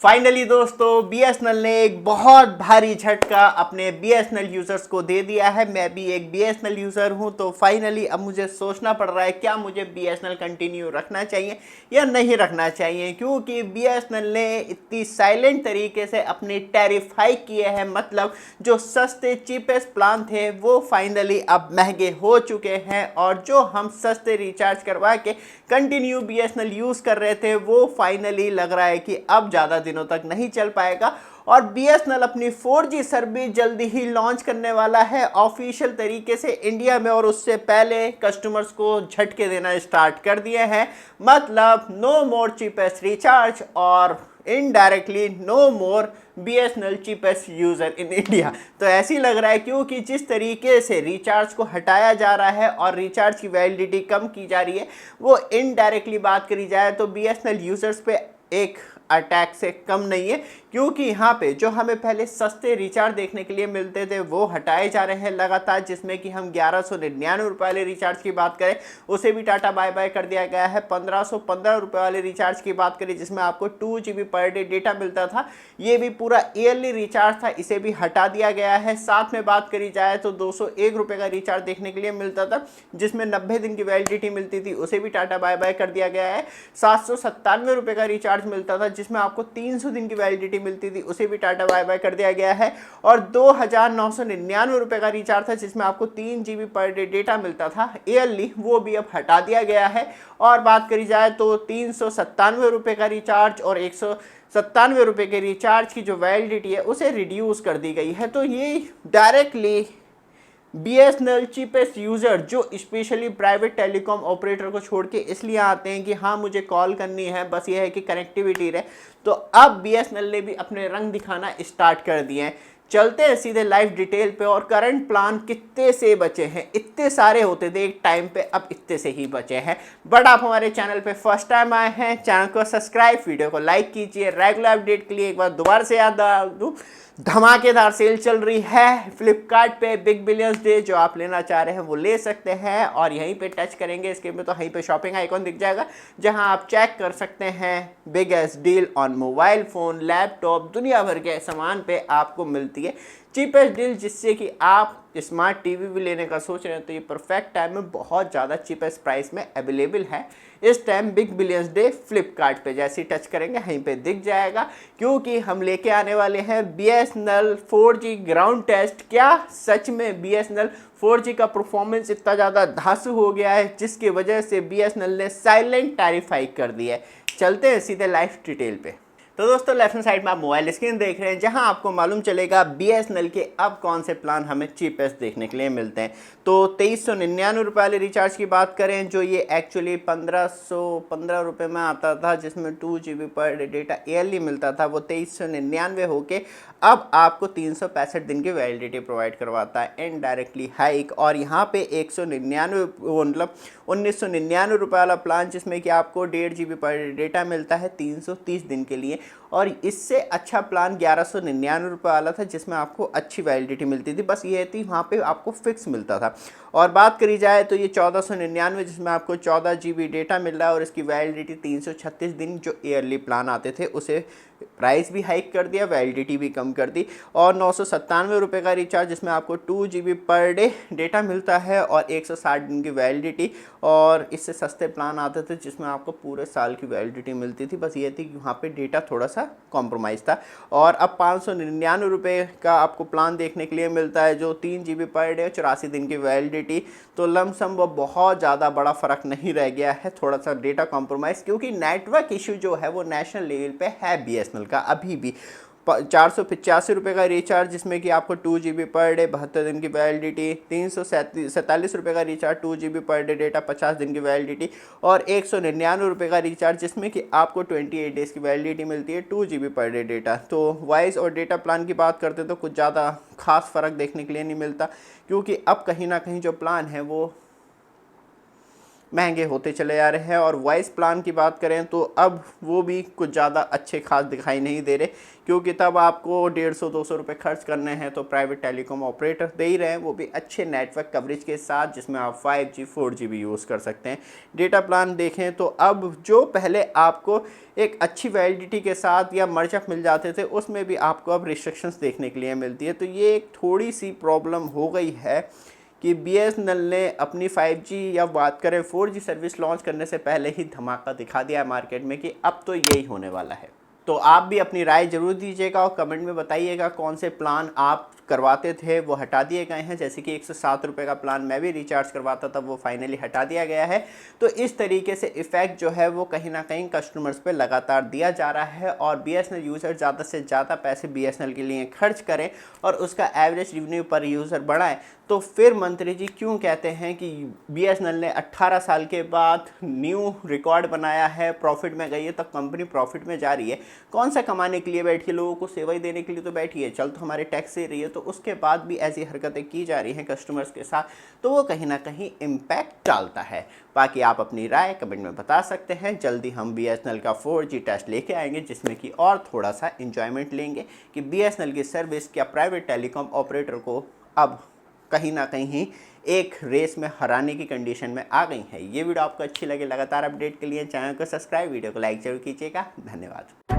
Finally दोस्तों BSNL ने एक बहुत भारी झटका अपने बीएसएनएल यूजर्स को दे दिया है। मैं भी एक बीएसएनएल यूजर हूं, तो फाइनली अब मुझे सोचना पड़ रहा है क्या मुझे बीएसएनएल कंटिन्यू रखना चाहिए या नहीं रखना चाहिए, क्योंकि बीएसएनएल ने इतनी साइलेंट तरीके से अपने टैरिफ हाइक किए हैं। मतलब जो सस्ते चीपेस्ट प्लान थे वो फाइनली अब महंगे हो चुके हैं, और जो हम सस्ते रिचार्ज करवा के कंटिन्यू बीएसएनएल यूज़ कर रहे थे वो फाइनली लग रहा है कि अब ज़्यादा दिनों तक नहीं चल पाएगा। और बीएसएनएल अपनी 4G सर्विस जल्दी ही लॉन्च करने वाला है ऑफिशियल तरीके से इंडिया में, और उससे पहले कस्टमर्स को झटके देना स्टार्ट कर दिए हैं। मतलब नो मोर चीपेस्ट रिचार्ज और indirectly no more BSNL cheapest user in India. तो ऐसी लग रहा है, क्योंकि जिस तरीके से रिचार्ज को हटाया जा रहा है और रिचार्ज की वैलिडिटी कम की जा रही है, वो इनडायरेक्टली बात करी जाए तो बीएसएनएल यूज़र्स पे एक अटैक से कम नहीं है, क्योंकि यहाँ पे जो हमें पहले सस्ते रिचार्ज देखने के लिए मिलते थे वो हटाए जा रहे हैं लगातार। जिसमें कि हम 1199 रुपये वाले रिचार्ज की बात करें उसे भी टाटा बाय बाय कर दिया गया है। 1515 रुपये वाले रिचार्ज की बात करें जिसमें आपको 2 GB पर डे डेटा मिलता था, ये भी पूरा ईयरली रिचार्ज था, इसे भी हटा दिया गया है। साथ में बात करी जाए तो 201 रुपये का रिचार्ज देखने के लिए मिलता था जिसमें 90 दिन की वैलिडिटी मिलती थी, उसे भी टाटा बाय बाय कर दिया गया है। 797 रुपये का रिचार्ज मिलता था जिसमें आपको 300 दिन की वैलिडिटी मिलती थी, उसे भी टाटा बाय बाय कर दिया गया है। और 2999 रुपये का रिचार्ज था जिसमें आपको 3 GB पर डे डेटा मिलता था ईयरली, वो भी अब हटा दिया गया है। और बात करी जाए तो 397 रुपये का रिचार्ज और 197 रुपये के रिचार्ज की जो वैलिडिटी है उसे रिड्यूस कर दी गई है। तो ये डायरेक्टली बीएसएनएल चीपेस्ट यूज़र जो स्पेशली प्राइवेट टेलीकॉम ऑपरेटर को छोड़ के इसलिए आते हैं कि हाँ मुझे कॉल करनी है, बस ये है कि कनेक्टिविटी रहे, तो अब बीएसएनएल ने भी अपने रंग दिखाना स्टार्ट कर दिए हैं। चलते हैं सीधे लाइव डिटेल पे, और करंट प्लान कितने से बचे हैं। इतने सारे होते थे एक टाइम पे, अब इतने से ही बचे हैं। बट आप हमारे चैनल पे फर्स्ट टाइम आए हैं, चैनल को सब्सक्राइब, वीडियो को लाइक कीजिए। रेगुलर अपडेट के लिए एक बार दोबारा से याद दिला दूं, धमाकेदार सेल चल रही है फ्लिपकार्ट पे बिग बिलियंस डे। जो आप लेना चाह रहे हैं वो ले सकते हैं, और यहीं पे टच करेंगे इसके में तो यहीं पे शॉपिंग आइकॉन दिख जाएगा जहां आप चेक कर सकते हैं biggest deal on mobile phone, laptop, दुनिया भर के सामान पे आपको मिलती है चीपेस्ट डील, जिससे कि आप स्मार्ट टीवी भी लेने का सोच रहे हैं तो ये परफेक्ट टाइम में बहुत ज़्यादा चीपेस्ट प्राइस में अवेलेबल है इस time big billions day Flipkart पे। जैसे ही टच करेंगे यहीं पे दिख जाएगा, क्योंकि हम लेके आने वाले हैं बीएसएनएल 4G ग्राउंड टेस्ट। क्या सच में बीएसएनएल 4G का परफॉर्मेंस इतना ज़्यादा धांसू हो गया है जिसकी वजह से बीएसएनएल ने साइलेंट टैरिफ हाइक कर दी है। चलते हैं सीधे लाइव डिटेल पे। तो दोस्तों लेफ्ट हैंड साइड में आप मोबाइल स्क्रीन देख रहे हैं जहां आपको मालूम चलेगा बीएसएनएल के अब कौन से प्लान हमें चीपेस्ट देखने के लिए मिलते हैं। तो 2399 रुपये वाले रिचार्ज की बात करें, जो ये एक्चुअली 1515 रुपये में आता था जिसमें 2 GB per day data yearly मिलता था, वो 2399 होके अब आपको 365 दिन की वैलिडिटी प्रोवाइड करवाता है इनडायरेक्टली हाइक। और यहाँ पे 199 मतलब 1999 रुपये वाला प्लान जिसमें कि आपको 1.5 GB पर डेटा मिलता है 330 दिन के लिए, और इससे अच्छा प्लान 1199 रुपये वाला था जिसमें आपको अच्छी वैलिडिटी मिलती थी, बस ये थी वहाँ पे आपको फिक्स मिलता था। और बात करी जाए तो ये 1499 जिसमें आपको 14 GB डेटा मिल रहा है और इसकी वैलिडिटी 336 दिन जो ईयरली प्लान आते थे उसे प्राइस भी हाइक कर दिया, वैलिडिटी भी कम कर दी। और 997 रुपये का रिचार्ज जिसमें आपको 2 GB पर डे डेटा मिलता है और 160 दिन की वैलिडिटी, और इससे सस्ते प्लान आते थे जिसमें आपको पूरे साल की वैलिडिटी मिलती थी, बस ये थी कि वहाँ पे डेटा थोड़ा सा कॉम्प्रोमाइज़ था। और अब 599 रुपये का आपको प्लान देखने के लिए मिलता है जो 3 GB पर डे 84 दिन की वैलिडिटी। तो लमसम वो बहुत ज़्यादा बड़ा फ़र्क नहीं रह गया है, थोड़ा सा डेटा कॉम्प्रोमाइज़, क्योंकि नेटवर्क इशू जो है वो नेशनल लेवल पे है बीएसएनएल का अभी भी। 485 रुपये का रिचार्ज जिसमें कि आपको 2 GB पर डे 72 दिन की वैलिडिटी, 347 रुपये का recharge 2 GB per day data 50 दिन की वैलिडिटी, और 199 रुपये का रिचार्ज जिसमें कि आपको 28 डेज़ की वैलिडिटी मिलती है 2 GB पर डे डेटा। तो वॉइस और डेटा प्लान की बात करते तो कुछ ज़्यादा खास फ़र्क देखने के लिए नहीं मिलता, क्योंकि अब कहीं ना कहीं जो प्लान है वो महंगे होते चले जा रहे हैं। और वॉइस प्लान की बात करें तो अब वो भी कुछ ज़्यादा अच्छे खास दिखाई नहीं दे रहे, क्योंकि तब आपको 150-200 रुपये खर्च करने हैं तो प्राइवेट टेलीकॉम ऑपरेटर दे ही रहे हैं, वो भी अच्छे नेटवर्क कवरेज के साथ, जिसमें आप 5G 4G भी यूज़ कर सकते हैं। डेटा प्लान देखें तो अब जो पहले आपको एक अच्छी वैलिडिटी के साथ या मर्जअप मिल जाते थे, उसमें भी आपको अब रिस्ट्रिक्शंस देखने के लिए मिलती है। तो ये एक थोड़ी सी प्रॉब्लम हो गई है कि BSNL ने अपनी 5G या बात करें 4G सर्विस लॉन्च करने से पहले ही धमाका दिखा दिया मार्केट में कि अब तो यही होने वाला है। तो आप भी अपनी राय ज़रूर दीजिएगा और कमेंट में बताइएगा कौन से प्लान आप करवाते थे वो हटा दिए गए हैं। जैसे कि 107 रुपये का प्लान मैं भी रिचार्ज करवाता था, वो फाइनली हटा दिया गया है। तो इस तरीके से इफ़ेक्ट जो है वो कहीं ना कहीं कस्टमर्स पे लगातार दिया जा रहा है और BSNL यूज़र ज़्यादा से ज़्यादा पैसे BSNL के लिए खर्च करें और उसका एवरेज रेवेन्यू पर यूज़र बढ़ाएं। तो फिर मंत्री जी क्यों कहते हैं कि BSNL ने 18 साल के बाद न्यू रिकॉर्ड बनाया है, प्रॉफिट में गई है, तब कंपनी प्रॉफिट में जा रही है। कौन सा कमाने के लिए बैठी है, लोगों को सेवा ही देने के लिए तो बैठी है, चल तो हमारे टैक्स दे रही है। तो उसके बाद भी ऐसी हरकतें की जा रही हैं कस्टमर्स के साथ, तो वो कहीं ना कहीं इम्पैक्ट डालता है। बाकी आप अपनी राय कमेंट में बता सकते हैं। जल्दी हम BSNL का 4G टेस्ट लेके आएंगे, जिसमें कि और थोड़ा सा इंजॉयमेंट लेंगे कि BSNL की सर्विस क्या प्राइवेट टेलीकॉम ऑपरेटर को अब कहीं ना कहीं एक रेस में हराने की कंडीशन में आ गई है। ये वीडियो आपको अच्छी लगे, लगातार अपडेट के लिए चैनल को सब्सक्राइब, वीडियो को लाइक जरूर कीजिएगा। धन्यवाद।